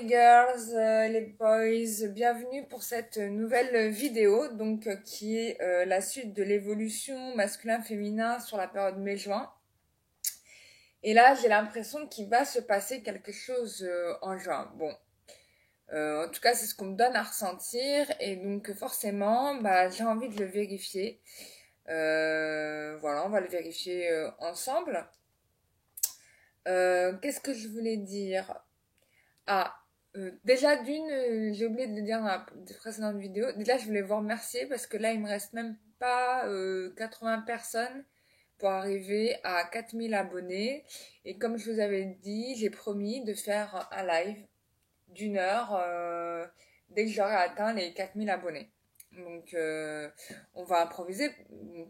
girls, les boys, bienvenue pour cette nouvelle vidéo qui est la suite de l'évolution masculin-féminin sur la période mai-juin. Et là, j'ai l'impression qu'il va se passer quelque chose en juin. Bon, en tout cas, c'est ce qu'on me donne à ressentir et donc forcément, j'ai envie de le vérifier. Voilà, on va le vérifier ensemble. Qu'est-ce que je voulais dire? Déjà j'ai oublié de le dire dans la précédente vidéo. Déjà, je voulais vous remercier parce que là, il me reste même pas 80 personnes pour arriver à 4000 abonnés. Et comme je vous avais dit, j'ai promis de faire un live d'1 heure dès que j'aurai atteint les 4000 abonnés. Donc, on va improviser.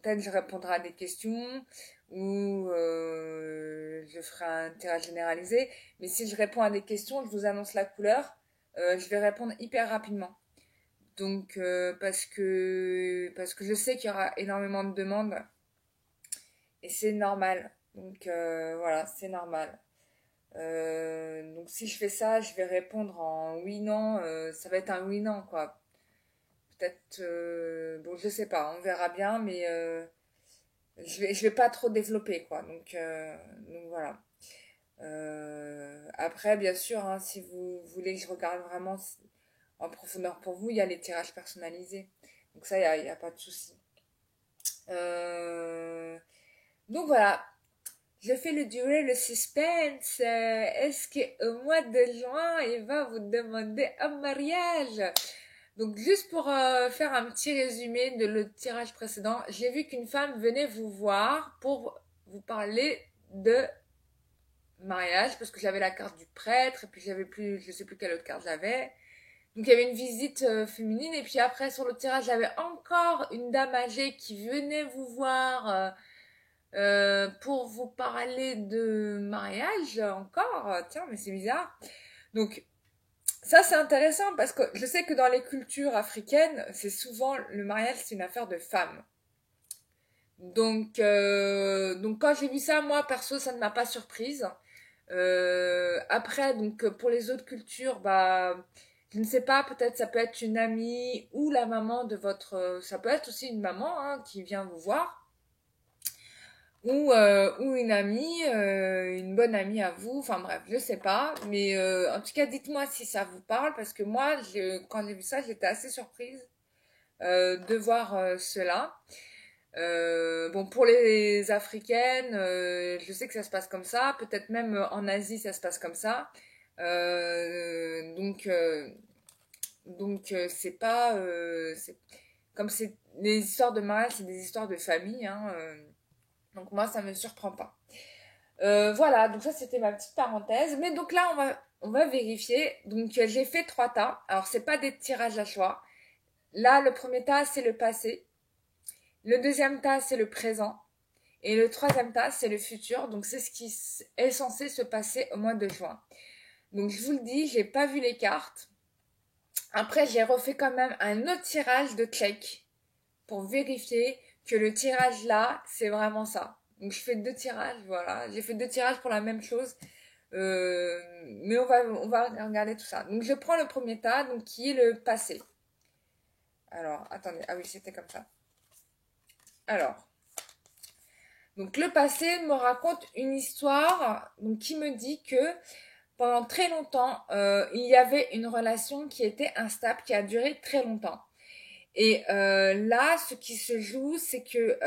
Peut-être je répondrai à des questions ou je ferai un tirage généralisé. Mais si je réponds à des questions, je vous annonce la couleur. Je vais répondre hyper rapidement. Donc, parce que je sais qu'il y aura énormément de demandes. Et c'est normal. Donc, voilà, c'est normal. Donc, si je fais ça, je vais répondre en oui, non. Ça va être un oui, non, quoi. Peut-être, bon, je sais pas, on verra bien, mais je vais pas trop développer, quoi. Donc voilà. Après, bien sûr, hein, si vous voulez que je regarde vraiment en profondeur pour vous, il y a les tirages personnalisés. Donc ça, il y a pas de souci. Donc voilà. Je fais le suspense. Est-ce qu'au mois de juin, il va vous demander un mariage? Donc juste pour faire un petit résumé de le tirage précédent, j'ai vu qu'une femme venait vous voir pour vous parler de mariage parce que j'avais la carte du prêtre et puis j'avais plus, je sais plus quelle autre carte j'avais. Donc il y avait une visite féminine et puis après sur le tirage j'avais encore une dame âgée qui venait vous voir pour vous parler de mariage encore. Tiens, mais c'est bizarre. Donc ça, c'est intéressant parce que je sais que dans les cultures africaines, c'est souvent le mariage, c'est une affaire de femmes. Donc quand j'ai vu ça, moi, perso, ça ne m'a pas surprise. Après, donc, pour les autres cultures, je ne sais pas, peut-être ça peut être une amie ou la maman de votre... ça peut être aussi une maman hein, qui vient vous voir. Ou une amie, une bonne amie à vous, enfin bref, je sais pas, mais en tout cas dites-moi si ça vous parle parce que moi quand j'ai vu ça j'étais assez surprise de voir cela. Bon pour les africaines, je sais que ça se passe comme ça, peut-être même en Asie ça se passe comme ça. C'est pas comme c'est les histoires de mariage, c'est des histoires de famille, hein. Donc moi, ça me surprend pas. Voilà, donc ça c'était ma petite parenthèse. Mais donc là, on va vérifier. Donc j'ai fait 3 tas. Alors c'est pas des tirages à choix. Là, le premier tas c'est le passé. Le deuxième tas c'est le présent. Et le troisième tas c'est le futur. Donc c'est ce qui est censé se passer au mois de juin. Donc je vous le dis, j'ai pas vu les cartes. Après, j'ai refait quand même un autre tirage de check pour vérifier que le tirage là, c'est vraiment ça. Donc je fais 2 tirages, voilà. J'ai fait 2 tirages pour la même chose. Mais on va regarder tout ça. Donc je prends le premier tas, donc qui est le passé. Alors, attendez. Ah oui, c'était comme ça. Alors. Donc le passé me raconte une histoire donc, qui me dit que pendant très longtemps, il y avait une relation qui était instable, qui a duré très longtemps. Et là, ce qui se joue, c'est que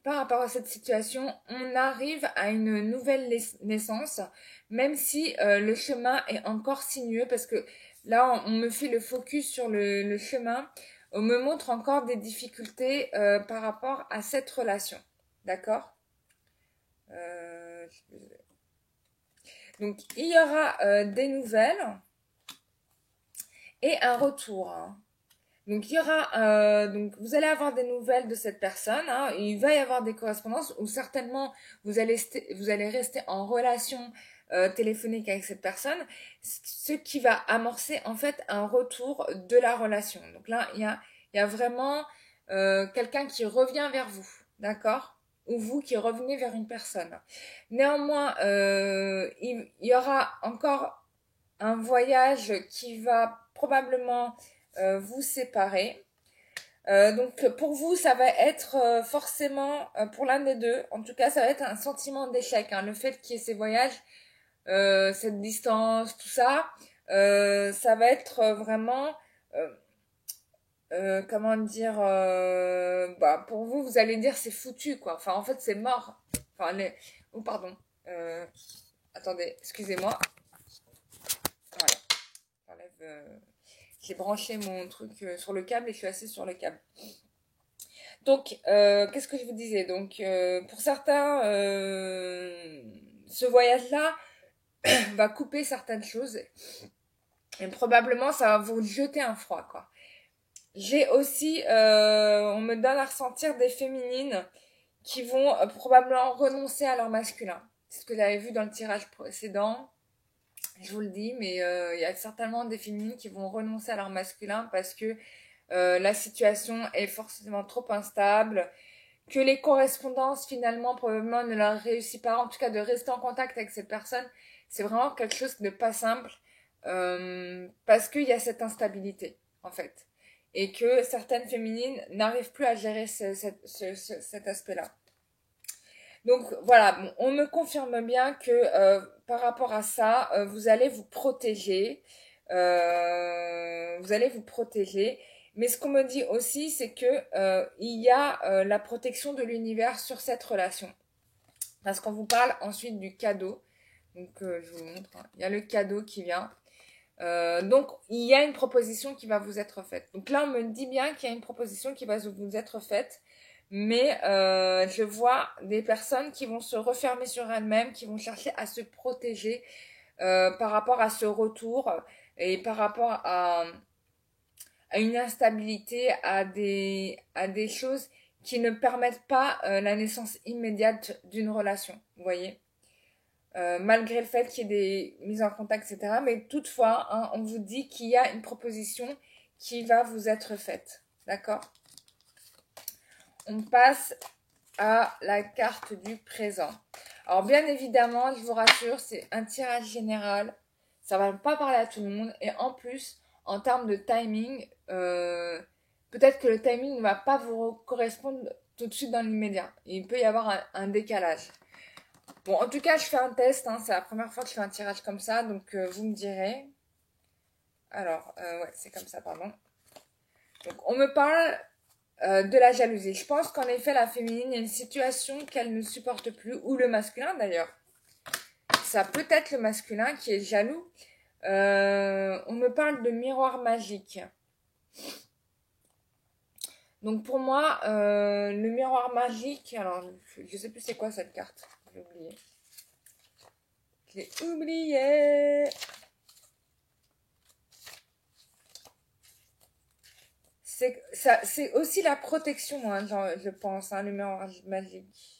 par rapport à cette situation, on arrive à une nouvelle naissance, même si le chemin est encore sinueux, parce que là, on me fait le focus sur le chemin, on me montre encore des difficultés par rapport à cette relation. D'accord? Donc, il y aura des nouvelles et un retour. Hein. Donc il y aura, donc vous allez avoir des nouvelles de cette personne. Hein, il va y avoir des correspondances ou certainement vous allez rester en relation téléphonique avec cette personne, ce qui va amorcer en fait un retour de la relation. Donc là il y a vraiment quelqu'un qui revient vers vous, d'accord? Ou vous qui revenez vers une personne. Néanmoins, il y aura encore un voyage qui va probablement vous séparer. Donc pour vous, ça va être forcément, pour l'un des deux, en tout cas, ça va être un sentiment d'échec. Hein. Le fait qu'il y ait ces voyages, cette distance, tout ça, ça va être vraiment, comment dire, bah, pour vous, vous allez dire c'est foutu, quoi. Enfin, en fait, c'est mort. Enfin, oh, pardon. Euh, Attendez, excusez-moi. Voilà, j'enlève... J'ai branché mon truc sur le câble et je suis assise sur le câble. Donc, qu'est-ce que je vous disais? Donc, pour certains, ce voyage-là va couper certaines choses et probablement ça va vous jeter un froid, quoi. J'ai aussi, on me donne à ressentir des féminines qui vont probablement renoncer à leur masculin. C'est ce que j'avais vu dans le tirage précédent. Je vous le dis, mais il y a certainement des féminines qui vont renoncer à leur masculin parce que la situation est forcément trop instable, que les correspondances finalement probablement ne leur réussissent pas, en tout cas de rester en contact avec cette personne, c'est vraiment quelque chose de pas simple parce qu'il y a cette instabilité en fait et que certaines féminines n'arrivent plus à gérer cet aspect-là. Donc voilà, bon, on me confirme bien que par rapport à ça, vous allez vous protéger. Vous allez vous protéger. Mais ce qu'on me dit aussi, c'est que il y a la protection de l'univers sur cette relation. Parce qu'on vous parle ensuite du cadeau. Donc je vous montre. Hein. Il y a le cadeau qui vient. Donc il y a une proposition qui va vous être faite. Donc là, on me dit bien qu'il y a une proposition qui va vous être faite. Mais je vois des personnes qui vont se refermer sur elles-mêmes, qui vont chercher à se protéger par rapport à ce retour et par rapport à une instabilité, à des choses qui ne permettent pas la naissance immédiate d'une relation, vous voyez. Malgré le fait qu'il y ait des mises en contact, etc. Mais toutefois, hein, on vous dit qu'il y a une proposition qui va vous être faite, d'accord? On passe à la carte du présent. Alors bien évidemment, je vous rassure, c'est un tirage général. Ça va pas parler à tout le monde. Et en plus, en termes de timing, peut-être que le timing ne va pas vous correspondre tout de suite dans l'immédiat. Il peut y avoir un décalage. Bon, en tout cas, je fais un test. Hein, c'est la première fois que je fais un tirage comme ça. Donc, vous me direz. Alors, ouais, c'est comme ça, pardon. Donc, on me parle de la jalousie. Je pense qu'en effet, la féminine, il y a une situation qu'elle ne supporte plus, ou le masculin d'ailleurs. Ça peut être le masculin qui est jaloux. On me parle de miroir magique. Donc pour moi, le miroir magique, alors je sais plus c'est quoi cette carte. J'ai oublié. J'ai oublié. C'est aussi la protection, hein, genre, je pense, hein, le miroir magique.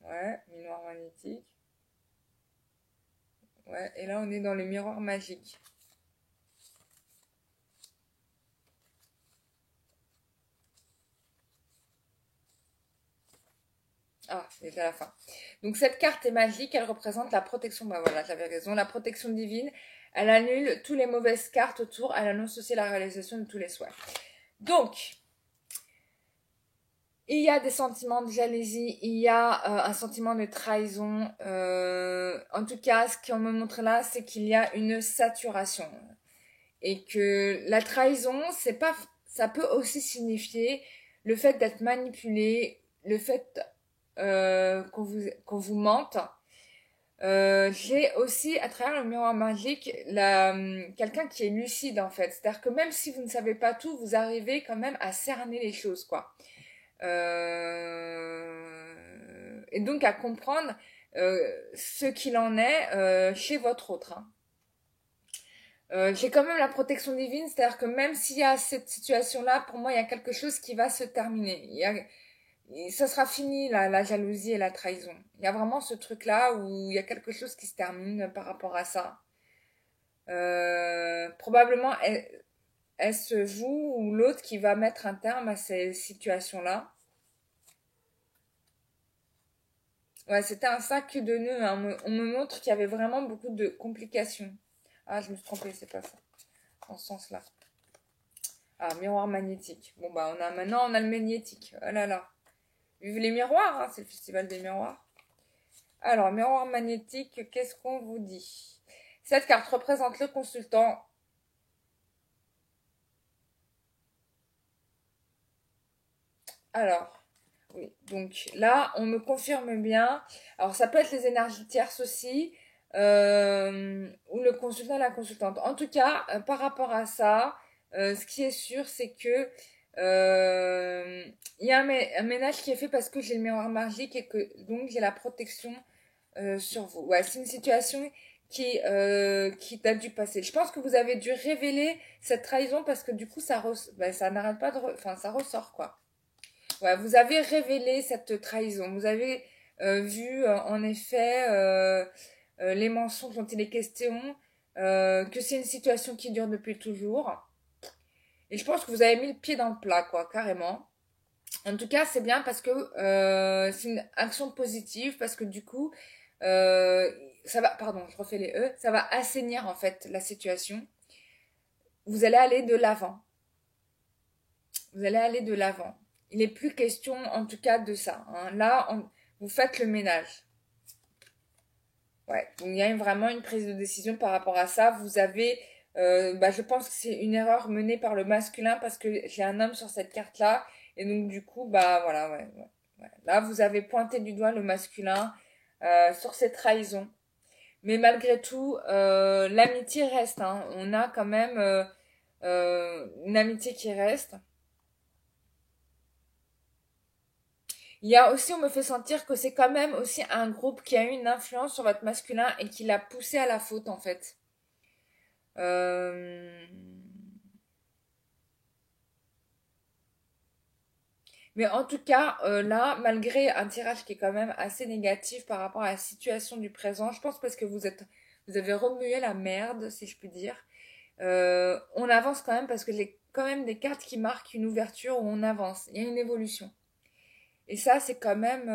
Ouais, miroir magnétique. Ouais, et là on est dans le miroir magique. Ah, c'est à la fin. Donc cette carte est magique, elle représente la protection, bah voilà, j'avais raison, la protection divine. Elle annule toutes les mauvaises cartes autour, elle annonce aussi la réalisation de tous les souhaits. Donc, il y a des sentiments de jalousie, il y a un sentiment de trahison. En tout cas, ce qu'on me montre là, c'est qu'il y a une saturation. Et que la trahison, c'est pas, ça peut aussi signifier le fait d'être manipulé, le fait qu'on vous mente. J'ai aussi, à travers le miroir magique, quelqu'un qui est lucide en fait. C'est-à-dire que même si vous ne savez pas tout, vous arrivez quand même à cerner les choses, quoi. Et donc à comprendre ce qu'il en est chez votre autre. Hein. J'ai quand même la protection divine, c'est-à-dire que même s'il y a cette situation-là, pour moi, il y a quelque chose qui va se terminer. Ça sera fini, la jalousie et la trahison. Il y a vraiment ce truc-là où il y a quelque chose qui se termine par rapport à ça. Probablement, est-ce vous ou l'autre qui va mettre un terme à ces situations-là. Ouais, c'était un sac de nœuds, hein. On me montre qu'il y avait vraiment beaucoup de complications. Ah, je me suis trompée, c'est pas ça. Dans ce sens-là. Ah, miroir magnétique. Bon, bah, maintenant, on a le magnétique. Oh là là. Vive les miroirs, hein, c'est le festival des miroirs. Alors, miroir magnétique, qu'est-ce qu'on vous dit? Cette carte représente le consultant. Alors, oui, donc là, on me confirme bien. Alors, ça peut être les énergies tierces aussi, ou le consultant et la consultante. En tout cas, par rapport à ça, ce qui est sûr, c'est que il y a un ménage qui est fait parce que j'ai le miroir magique et que donc j'ai la protection sur vous. Ouais, c'est une situation qui date du passé. Je pense que vous avez dû révéler cette trahison parce que du coup, ça n'arrête pas enfin, ça ressort, quoi. Ouais, vous avez révélé cette trahison. Vous avez vu, en effet, les mensonges dont il est question, que c'est une situation qui dure depuis toujours. Et je pense que vous avez mis le pied dans le plat, quoi, carrément. En tout cas, c'est bien parce que c'est une action positive, parce que du coup, euh, ça va, pardon, je refais les E, ça va assainir en fait la situation. Vous allez aller de l'avant. Vous allez aller de l'avant. Il n'est plus question, en tout cas, de ça, hein. Là, vous faites le ménage. Ouais, donc il y a vraiment une prise de décision par rapport à ça. Vous avez, je pense que c'est une erreur menée par le masculin parce que j'ai un homme sur cette carte-là. Et donc, du coup, bah voilà, ouais. Là, vous avez pointé du doigt le masculin sur cette trahison. Mais malgré tout, l'amitié reste, hein. On a quand même une amitié qui reste. Il y a aussi, on me fait sentir que c'est quand même aussi un groupe qui a eu une influence sur votre masculin et qui l'a poussé à la faute, en fait. Euh, Mais en tout cas, là, malgré un tirage qui est quand même assez négatif par rapport à la situation du présent, je pense parce que vous avez remué la merde, si je puis dire. On avance quand même parce que j'ai quand même des cartes qui marquent une ouverture où on avance. Il y a une évolution. Et ça, c'est quand même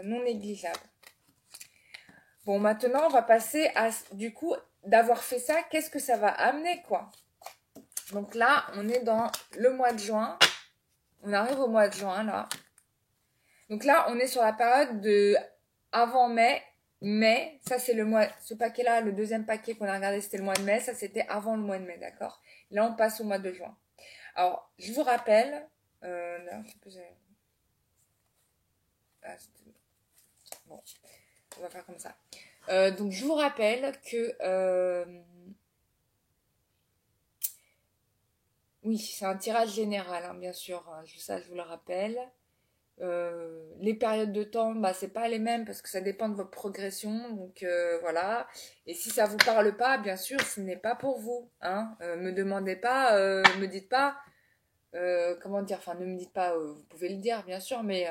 non négligeable. Bon, maintenant, on va passer à, du coup, d'avoir fait ça, qu'est-ce que ça va amener, quoi. Donc là, on est dans le mois de juin. On arrive au mois de juin, là. Donc là, on est sur la période de avant mai. Mai, ça c'est le mois, ce paquet-là, le deuxième paquet qu'on a regardé, c'était le mois de mai. Ça, c'était avant le mois de mai, d'accord? Là, on passe au mois de juin. Alors, je vous rappelle, non, je sais plus, bon, on va faire comme ça. Donc, je vous rappelle que, oui, c'est un tirage général, hein, bien sûr, hein, ça, je vous le rappelle. Les périodes de temps, bah, c'est pas les mêmes parce que ça dépend de votre progression. Donc voilà. Et si ça vous parle pas, bien sûr, ce n'est pas pour vous. Hein. Me demandez pas, me dites pas, comment dire, enfin ne me dites pas, vous pouvez le dire, bien sûr, mais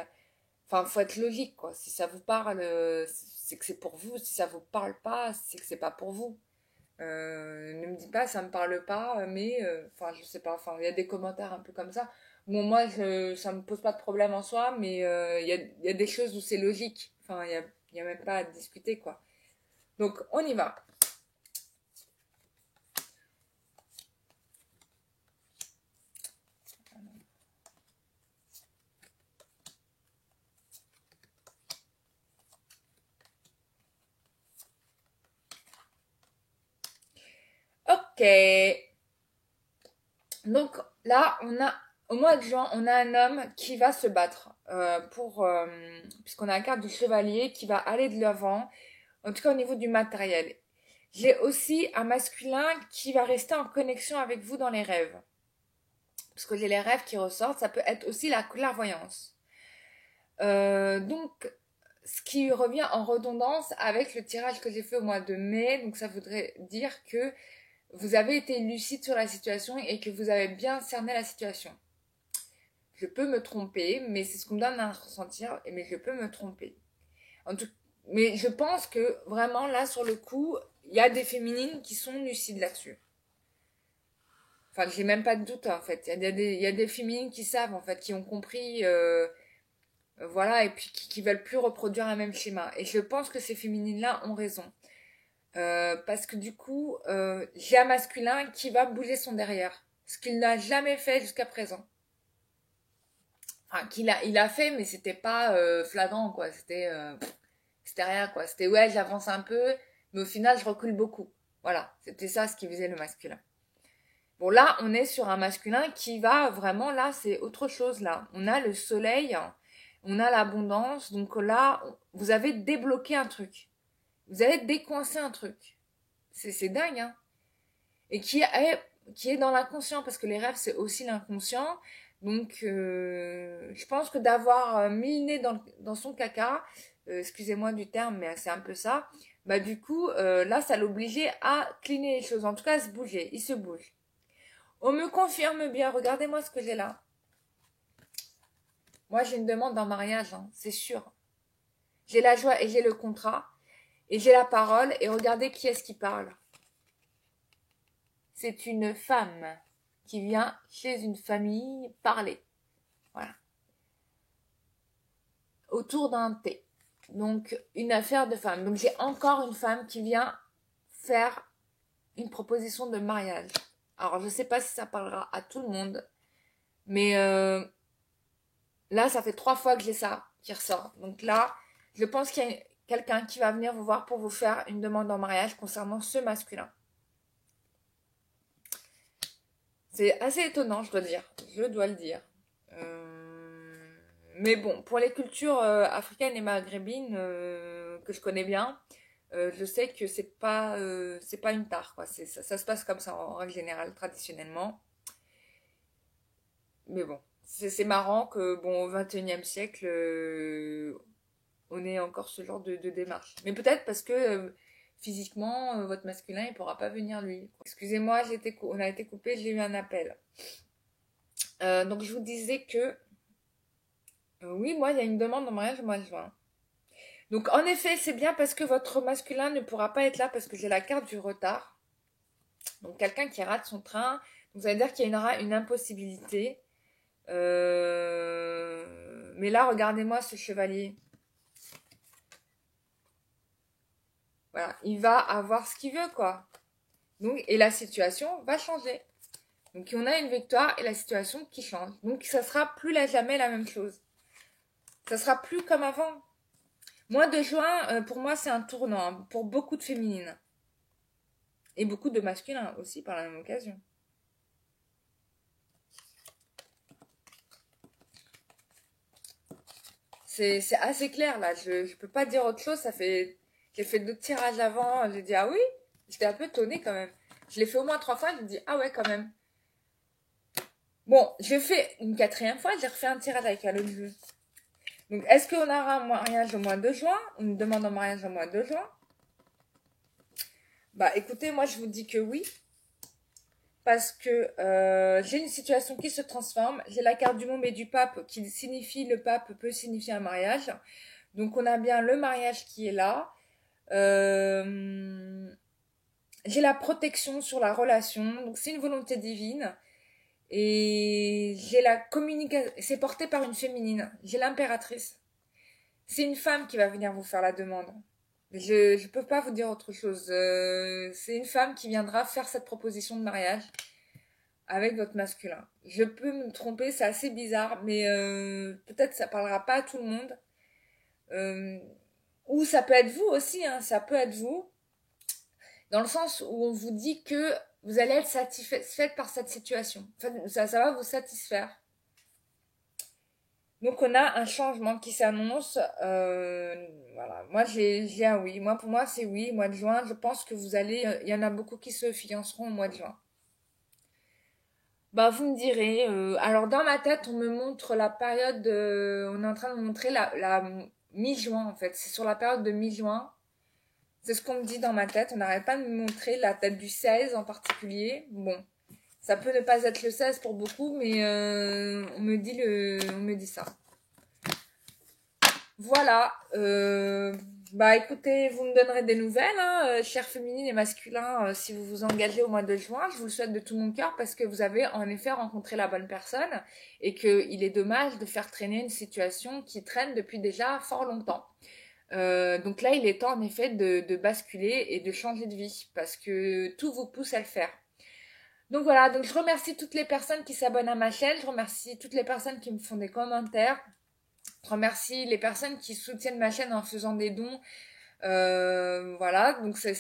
enfin faut être logique, quoi. Si ça vous parle, c'est que c'est pour vous. Si ça vous parle pas, c'est que c'est pas pour vous. Ne me dis pas ça me parle pas, mais enfin je sais pas, enfin il y a des commentaires un peu comme ça. Bon moi ça me pose pas de problème en soi, mais il y a des choses où c'est logique. Enfin il y a même pas à discuter, quoi. Donc on y va. Ok. Donc là on a au mois de juin on a un homme qui va se battre puisqu'on a la carte du chevalier qui va aller de l'avant. En tout cas au niveau du matériel. J'ai aussi un masculin qui va rester en connexion avec vous dans les rêves. Parce que j'ai les rêves qui ressortent, ça peut être aussi la clairvoyance. Donc, ce qui revient en redondance avec le tirage que j'ai fait au mois de mai. Donc, ça voudrait dire que vous avez été lucide sur la situation et que vous avez bien cerné la situation. Je peux me tromper, mais c'est ce qu'on me donne à ressentir, mais je peux me tromper. En tout, mais je pense que vraiment là, sur le coup, il y a des féminines qui sont lucides là-dessus. Enfin, j'ai même pas de doute en fait. Il y a des féminines qui savent en fait, qui ont compris Voilà, et puis qui veulent plus reproduire un même schéma. Et je pense que ces féminines-là ont raison. Parce que du coup, j'ai un masculin qui va bouger son derrière. Ce qu'il n'a jamais fait jusqu'à présent. Enfin, il a fait, mais c'était pas flagrant, quoi. C'était rien, quoi. C'était, ouais, j'avance un peu, mais au final, je recule beaucoup. Voilà, c'était ça ce qui faisait le masculin. Bon, là, on est sur un masculin qui va vraiment, là, c'est autre chose, là. On a le soleil, on a l'abondance, donc là, vous avez débloqué un truc. Vous avez décoincé un truc. C'est dingue, hein. Et qui est dans l'inconscient, parce que les rêves, c'est aussi l'inconscient. Donc, je pense que d'avoir mis le nez dans son caca, excusez-moi du terme, mais c'est un peu ça, bah du coup, là, ça l'obligeait à cliner les choses, en tout cas à se bouger, il se bouge. On me confirme bien, regardez-moi ce que j'ai là. Moi, j'ai une demande en mariage, hein, c'est sûr. J'ai la joie et j'ai le contrat, et j'ai la parole, et regardez qui est-ce qui parle. C'est une femme qui vient chez une famille parler. Voilà. Autour d'un thé. Donc, une affaire de femme. Donc, j'ai encore une femme qui vient faire une proposition de mariage. Alors, je ne sais pas si ça parlera à tout le monde. Mais là, ça fait 3 fois que j'ai ça qui ressort. Donc là, je pense qu'il y a quelqu'un qui va venir vous voir pour vous faire une demande en mariage concernant ce masculin. C'est assez étonnant, je dois dire. Je dois le dire. Mais bon, pour les cultures africaines et maghrébines que je connais bien, je sais que c'est pas une tare, quoi. Ça se passe comme ça en règle générale, traditionnellement. Mais bon, c'est marrant que bon, au XXIe siècle, on ait encore ce genre de démarche. Mais peut-être parce que physiquement, votre masculin, il pourra pas venir lui. Excusez-moi, on a été coupé, j'ai eu un appel. Donc je vous disais que oui, moi, il y a une demande en mariage au mois de juin. Donc en effet, c'est bien parce que votre masculin ne pourra pas être là parce que j'ai la carte du retard. Donc quelqu'un qui rate son train, donc ça veut dire qu'il y aura une impossibilité. Mais là, regardez-moi ce chevalier. Voilà, il va avoir ce qu'il veut, quoi. Donc, et la situation va changer. Donc, on a une victoire et la situation qui change. Donc, ça sera plus jamais la même chose. Ça sera plus comme avant. Mois de juin, pour moi, c'est un tournant, hein, pour beaucoup de féminines. Et beaucoup de masculins aussi, par la même occasion. C'est assez clair, là. Je peux pas dire autre chose. J'ai fait 2 tirages avant. J'ai dit, ah oui. J'étais un peu étonnée quand même. Je l'ai fait au moins 3 fois. Je me dis, ah ouais, quand même. Bon, j'ai fait une 4e fois. J'ai refait un tirage avec un autre jeu. Donc, est-ce qu'on aura un mariage au mois de juin? Une demande en mariage au mois de juin? Bah, écoutez, moi, je vous dis que oui. Parce que j'ai une situation qui se transforme. J'ai la carte du monde et du pape qui signifie, le pape peut signifier un mariage. Donc, on a bien le mariage qui est là. J'ai la protection sur la relation. Donc, c'est une volonté divine. Et j'ai la communication. C'est porté par une féminine. J'ai l'impératrice. C'est une femme qui va venir vous faire la demande. Je peux pas vous dire autre chose. C'est une femme qui viendra faire cette proposition de mariage avec votre masculin. Je peux me tromper, c'est assez bizarre, mais peut-être ça parlera pas à tout le monde. Ou ça peut être vous aussi, hein, ça peut être vous. Dans le sens où on vous dit que vous allez être satisfaite par cette situation. Enfin, ça va vous satisfaire. Donc on a un changement qui s'annonce. Voilà, moi j'ai un oui. Moi pour moi c'est oui. Mois de juin, je pense que vous allez. Il y en a beaucoup qui se fianceront au mois de juin. Bah vous me direz. Alors dans ma tête on me montre la période. On est en train de me montrer la mi-juin en fait. C'est sur la période de mi-juin. C'est ce qu'on me dit dans ma tête. On n'arrête pas de me montrer la date du 16 en particulier. Bon, ça peut ne pas être le 16 pour beaucoup, mais on me dit ça. Voilà. Bah écoutez, vous me donnerez des nouvelles, hein, chers féminines et masculins, si vous vous engagez au mois de juin. Je vous le souhaite de tout mon cœur parce que vous avez en effet rencontré la bonne personne et qu'il est dommage de faire traîner une situation qui traîne depuis déjà fort longtemps. Donc là, il est temps en effet de basculer et de changer de vie parce que tout vous pousse à le faire. Donc voilà, donc je remercie toutes les personnes qui s'abonnent à ma chaîne, je remercie toutes les personnes qui me font des commentaires, je remercie les personnes qui soutiennent ma chaîne en faisant des dons. Voilà, donc c'est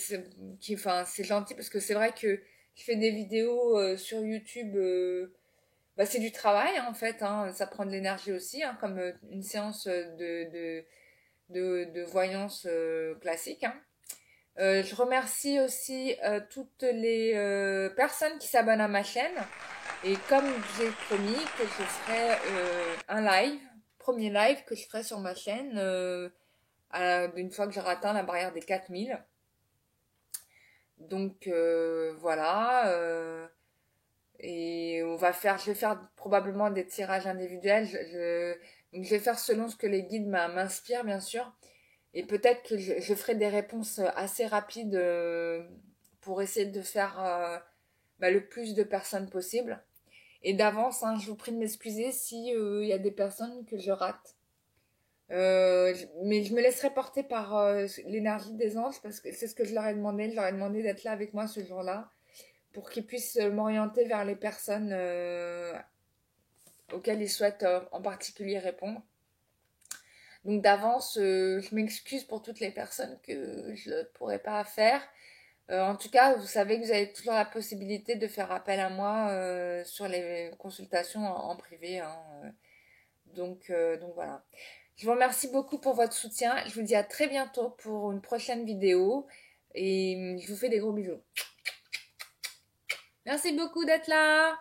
gentil parce que c'est vrai que je fais des vidéos sur YouTube. Bah, c'est du travail hein, en fait, hein, ça prend de l'énergie aussi, hein, comme une séance de voyance classique. Hein. Je remercie aussi toutes les personnes qui s'abonnent à ma chaîne. Et comme j'ai promis que je ferai un live, premier live que je ferai sur ma chaîne, une fois que j'aurai atteint la barrière des 4000. Donc voilà. Et je vais faire probablement des tirages individuels. Donc je vais faire selon ce que les guides m'inspirent, bien sûr. Et peut-être que je ferai des réponses assez rapides pour essayer de faire le plus de personnes possible. Et d'avance, hein, je vous prie de m'excuser si y a des personnes que je rate. Mais je me laisserai porter par l'énergie des anges parce que c'est ce que je leur ai demandé. Je leur ai demandé d'être là avec moi ce jour-là pour qu'ils puissent m'orienter vers les personnes auxquelles ils souhaitent en particulier répondre. Donc d'avance, je m'excuse pour toutes les personnes que je ne pourrais pas faire. En tout cas, vous savez que vous avez toujours la possibilité de faire appel à moi sur les consultations en privé. Hein. Donc voilà. Je vous remercie beaucoup pour votre soutien. Je vous dis à très bientôt pour une prochaine vidéo. Et je vous fais des gros bisous. Merci beaucoup d'être là.